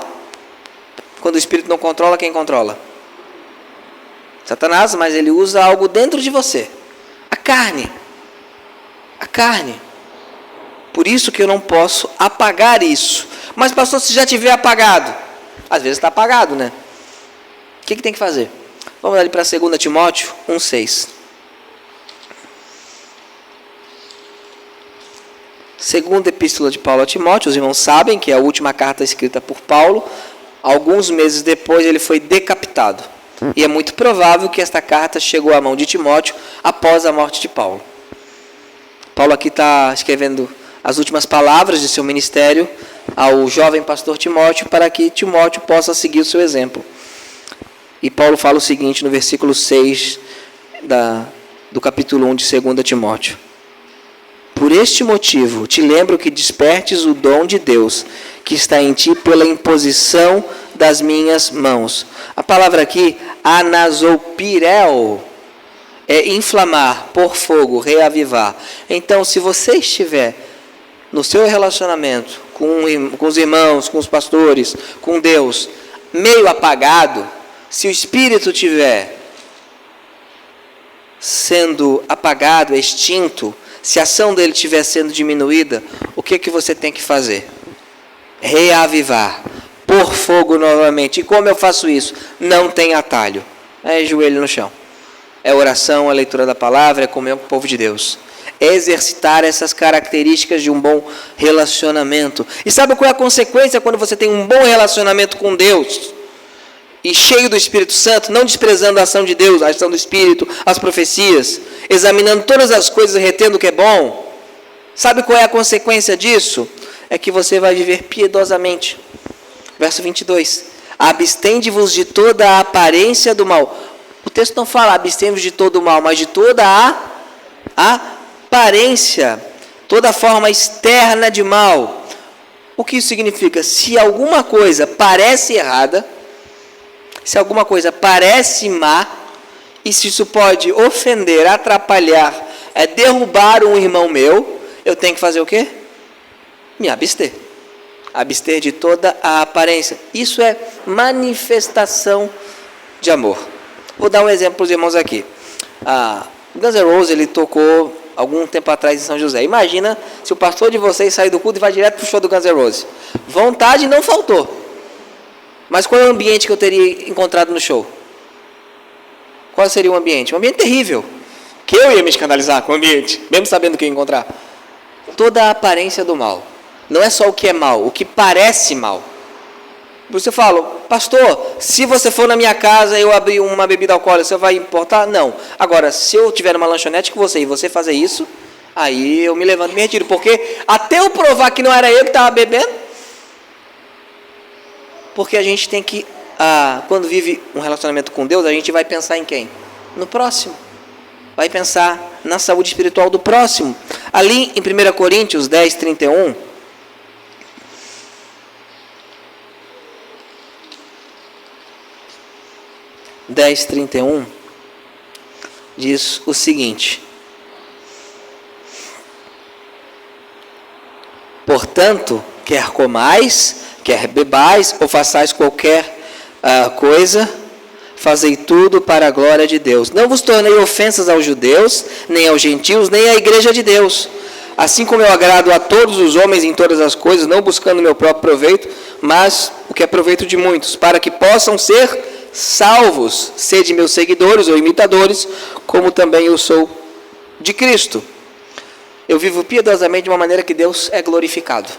Quando o Espírito não controla, quem controla? Satanás, mas ele usa algo dentro de você. A carne. A carne. Por isso que eu não posso apagar isso. Mas pastor, se já tiver apagado? Às vezes está apagado, né? O que tem que fazer? Vamos ali para 2 Timóteo 1,6. Segunda epístola de Paulo a Timóteo, os irmãos sabem que é a última carta escrita por Paulo. Alguns meses depois ele foi decapitado. E é muito provável que esta carta chegou à mão de Timóteo após a morte de Paulo. Paulo aqui está escrevendo as últimas palavras de seu ministério ao jovem pastor Timóteo, para que Timóteo possa seguir o seu exemplo. E Paulo fala o seguinte no versículo 6 do capítulo 1 de 2 Timóteo. Por este motivo, te lembro que despertes o dom de Deus, que está em ti pela imposição das minhas mãos. A palavra aqui, anasopireo, é inflamar, pôr fogo, reavivar. Então, se você estiver no seu relacionamento com os irmãos, com os pastores, com Deus, meio apagado, se o Espírito estiver sendo apagado, extinto, se a ação dele estiver sendo diminuída, o que você tem que fazer? Reavivar, pôr fogo novamente. E como eu faço isso? Não tem atalho. É joelho no chão. É oração, é leitura da palavra, é comer com o povo de Deus. É exercitar essas características de um bom relacionamento. E sabe qual é a consequência quando você tem um bom relacionamento com Deus? E cheio do Espírito Santo, não desprezando a ação de Deus, a ação do Espírito, as profecias, examinando todas as coisas e retendo o que é bom. Sabe qual é a consequência disso? É que você vai viver piedosamente. Verso 22. Abstende-vos de toda a aparência do mal. O texto não fala abstende-vos de todo o mal, mas de toda a aparência, toda forma externa de mal. O que isso significa? Se alguma coisa parece errada, se alguma coisa parece má, e se isso pode ofender, atrapalhar, derrubar um irmão meu, eu tenho que fazer o quê? Me abster. Abster de toda a aparência. Isso é manifestação de amor. Vou dar um exemplo para os irmãos aqui. Guns N' Roses, ele tocou algum tempo atrás em São José. Imagina se o pastor de vocês sair do culto e vai direto para o show do Guns N' Roses. Vontade não faltou. Mas qual é o ambiente que eu teria encontrado no show? Qual seria o ambiente? Um ambiente terrível. Que eu ia me escandalizar com o ambiente, mesmo sabendo o que ia encontrar. Toda a aparência do mal. Não é só o que é mal, o que parece mal. Você fala, pastor, se você for na minha casa e eu abrir uma bebida alcoólica, você vai importar? Não. Agora, se eu tiver uma lanchonete com você e você fazer isso, aí eu me levanto e me retiro. Porque até eu provar que não era eu que estava bebendo, porque a gente tem que, quando vive um relacionamento com Deus, a gente vai pensar em quem? No próximo. Vai pensar na saúde espiritual do próximo. Ali em 1 Coríntios 10, 31... 10:31 diz o seguinte: portanto, quer comais, quer bebais, ou façais qualquer coisa, fazei tudo para a glória de Deus. Não vos tornei ofensas aos judeus, nem aos gentios, nem à igreja de Deus. Assim como eu agrado a todos os homens em todas as coisas, não buscando meu próprio proveito, mas o que é proveito de muitos, para que possam ser salvos. Sede meus seguidores ou imitadores, como também eu sou de Cristo. Eu vivo piedosamente de uma maneira que Deus é glorificado.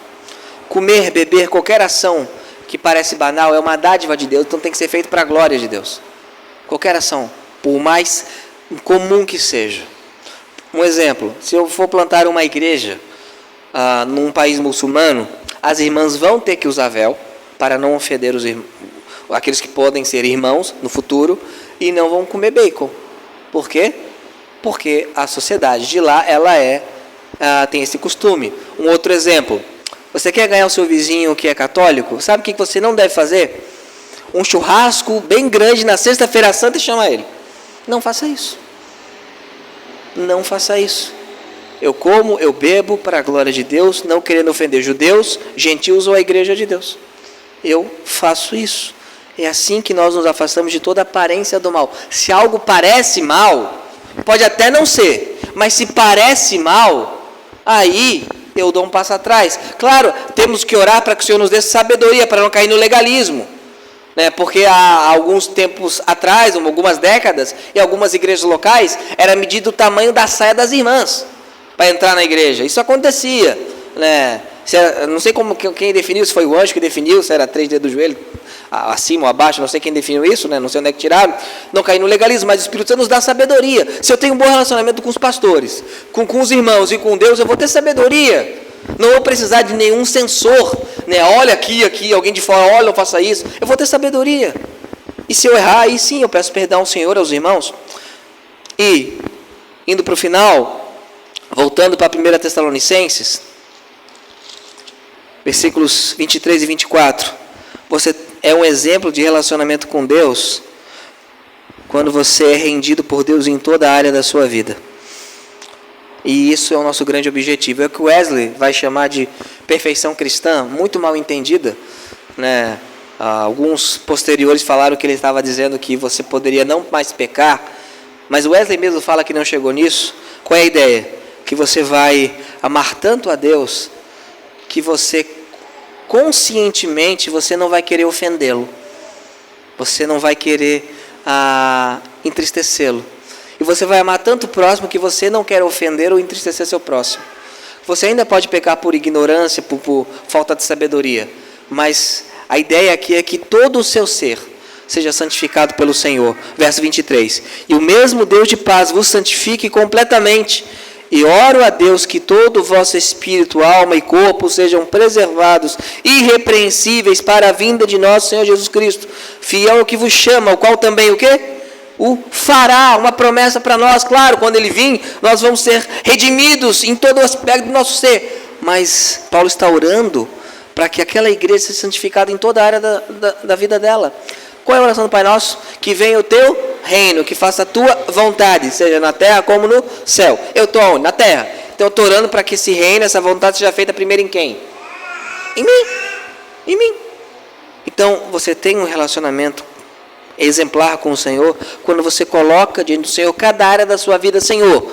Comer, beber, qualquer ação que parece banal é uma dádiva de Deus, então tem que ser feito para a glória de Deus. Qualquer ação, por mais comum que seja. Um exemplo, se eu for plantar uma igreja num país muçulmano, as irmãs vão ter que usar véu para não ofender aqueles que podem ser irmãos no futuro, e não vão comer bacon. Por quê? Porque a sociedade de lá tem esse costume. Um outro exemplo, você quer ganhar o seu vizinho que é católico? Sabe o que você não deve fazer? Um churrasco bem grande na sexta-feira santa e chamar ele. Não faça isso. Não faça isso. Eu como, eu bebo para a glória de Deus, não querendo ofender judeus, gentios ou a igreja de Deus. Eu faço isso. É assim que nós nos afastamos de toda aparência do mal. Se algo parece mal, pode até não ser, mas se parece mal, aí eu dou um passo atrás. Claro, temos que orar para que o Senhor nos dê sabedoria, para não cair no legalismo. Porque há alguns tempos atrás, algumas décadas, em algumas igrejas locais, era medido o tamanho da saia das irmãs para entrar na igreja. Isso acontecia. Não sei quem definiu, se foi o anjo que definiu, se era 3 dedos do joelho, acima ou abaixo, não sei quem definiu isso, não sei onde é que tiraram. Não cair no legalismo, mas o Espírito Santo nos dá sabedoria. Se eu tenho um bom relacionamento com os pastores, com os irmãos e com Deus, eu vou ter sabedoria. Não vou precisar de nenhum censor, olha aqui, alguém de fora, olha, não faça isso. Eu vou ter sabedoria. E se eu errar, aí sim, eu peço perdão ao Senhor, aos irmãos. E, indo para o final, voltando para 1 Tessalonicenses, versículos 23 e 24. Você é um exemplo de relacionamento com Deus quando você é rendido por Deus em toda a área da sua vida. E isso é o nosso grande objetivo. É o que Wesley vai chamar de perfeição cristã, muito mal entendida. Alguns posteriores falaram que ele estava dizendo que você poderia não mais pecar, mas Wesley mesmo fala que não chegou nisso. Qual é a ideia? Que você vai amar tanto a Deus que você, conscientemente, você não vai querer ofendê-lo. Você não vai querer entristecê-lo. E você vai amar tanto o próximo que você não quer ofender ou entristecer seu próximo. Você ainda pode pecar por ignorância, por falta de sabedoria. Mas a ideia aqui é que todo o seu ser seja santificado pelo Senhor. Verso 23. E o mesmo Deus de paz vos santifique completamente. E oro a Deus que todo o vosso espírito, alma e corpo sejam preservados, irrepreensíveis para a vinda de nosso Senhor Jesus Cristo. Fiel ao que vos chama, o qual também o quê? O fará, uma promessa para nós. Claro, quando ele vir, nós vamos ser redimidos em todo o aspecto do nosso ser. Mas Paulo está orando para que aquela igreja seja santificada em toda a área da vida dela. Qual é a oração do Pai Nosso? Que venha o teu reino, que faça a tua vontade, seja na terra como no céu. Eu estou onde? Na terra. Então eu estou orando para que esse reino, essa vontade seja feita primeiro em quem? Em mim. Em mim. Então você tem um relacionamento exemplar com o Senhor quando você coloca diante do Senhor cada área da sua vida. Senhor,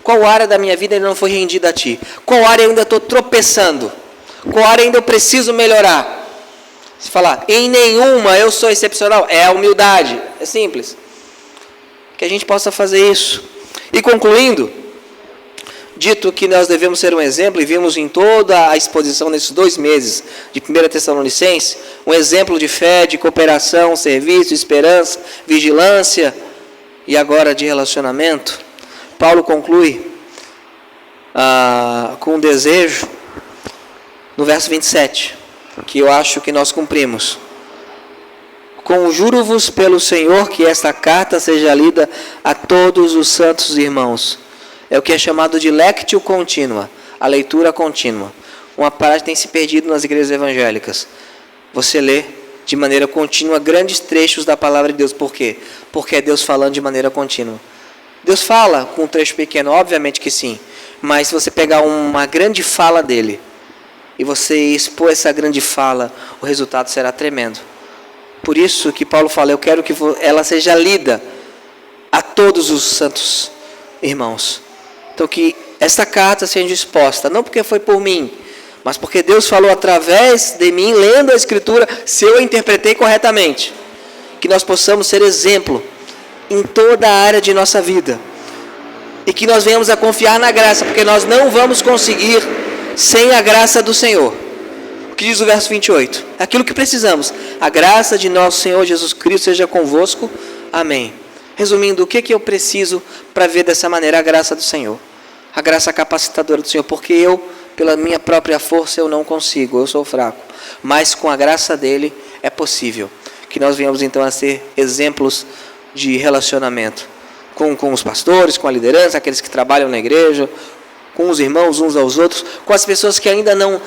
qual área da minha vida ainda não foi rendida a Ti? Qual área eu ainda estou tropeçando? Qual área ainda eu preciso melhorar? Se falar, em nenhuma eu sou excepcional, é a humildade, é simples. Que a gente possa fazer isso. E concluindo, dito que nós devemos ser um exemplo, e vimos em toda a exposição nesses 2 meses de 1 Tessalonicenses, um exemplo de fé, de cooperação, serviço, esperança, vigilância e agora de relacionamento, Paulo conclui com um desejo no verso 27, que eu acho que nós cumprimos. Conjuro-vos pelo Senhor que esta carta seja lida a todos os santos irmãos. É o que é chamado de lectio contínua, a leitura contínua. Uma prática tem se perdido nas igrejas evangélicas. Você lê de maneira contínua grandes trechos da palavra de Deus. Por quê? Porque é Deus falando de maneira contínua. Deus fala com um trecho pequeno, obviamente que sim. Mas se você pegar uma grande fala dele e você expor essa grande fala, o resultado será tremendo. Por isso que Paulo fala, eu quero que ela seja lida a todos os santos irmãos. Então que esta carta seja exposta, não porque foi por mim, mas porque Deus falou através de mim, lendo a Escritura, se eu a interpretei corretamente. Que nós possamos ser exemplo em toda a área de nossa vida. e que nós venhamos a confiar na graça, porque nós não vamos conseguir sem a graça do Senhor. O que diz o verso 28? Aquilo que precisamos: a graça de nosso Senhor Jesus Cristo seja convosco. Amém. Resumindo, o que eu preciso para ver dessa maneira a graça do Senhor? A graça capacitadora do Senhor, porque eu, pela minha própria força, eu não consigo, eu sou fraco. Mas com a graça dele é possível que nós venhamos então a ser exemplos de relacionamento com os pastores, com a liderança, aqueles que trabalham na igreja, com os irmãos uns aos outros, com as pessoas que ainda não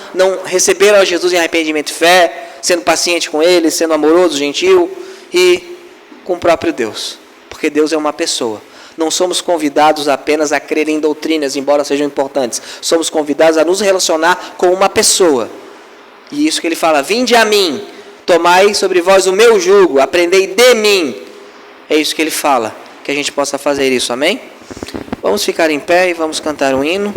receberam a Jesus em arrependimento e fé, sendo paciente com eles, sendo amoroso, gentil, e com o próprio Deus, porque Deus é uma pessoa. Não somos convidados apenas a crer em doutrinas, embora sejam importantes. Somos convidados a nos relacionar com uma pessoa. E isso que ele fala: vinde a mim, tomai sobre vós o meu jugo, aprendei de mim. É isso que ele fala, que a gente possa fazer isso, amém? Vamos ficar em pé e vamos cantar um hino.